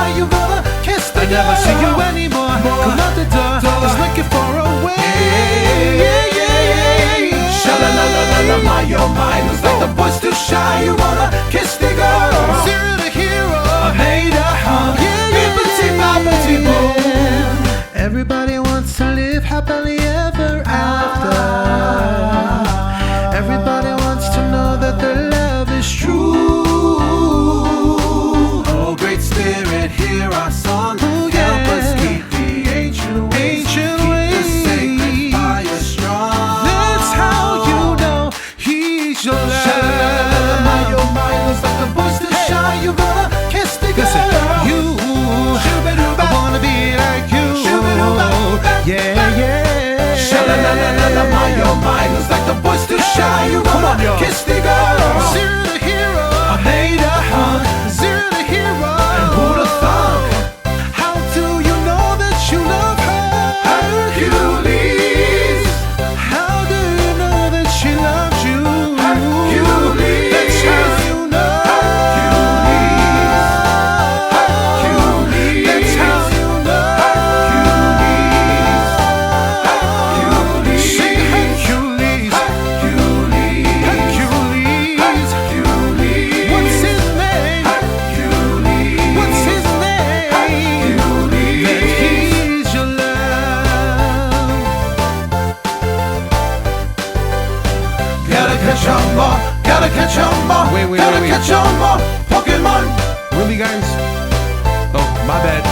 shy, you gonna kiss the girl. I never see you anymore. Come out the door, it's like you're far away. Sha-la-la-la-la-la, my, oh my. Looks like the boy's too shy, you wanna kiss the girl. Zero the hero, I made a hug. Everybody wants to live happily ever after. Everybody wants to know that their love is true. Oh, great spirit, hear our song. Help us keep the ancient ways. Keep the sacred fire strong. That's how you know he's your love. My, oh my, looks like the boy's too shy. You gonna kiss the girl. Listen, I wanna be like you. Yeah. Sha-la-la-la-la-la, my, oh my. Looks like the boy's too shy. You wanna kiss the girl. Zero the hero, I made a hug. Zero the hero, and who'd have thunk? How do you know that you love her? Hercules. How do you know that she loves you? Hercules. That's how you know. Hercules. That's how you know. Gotta catch 'em all. Gotta catch 'em all. Pokemon. Really, guys? Oh, my bad.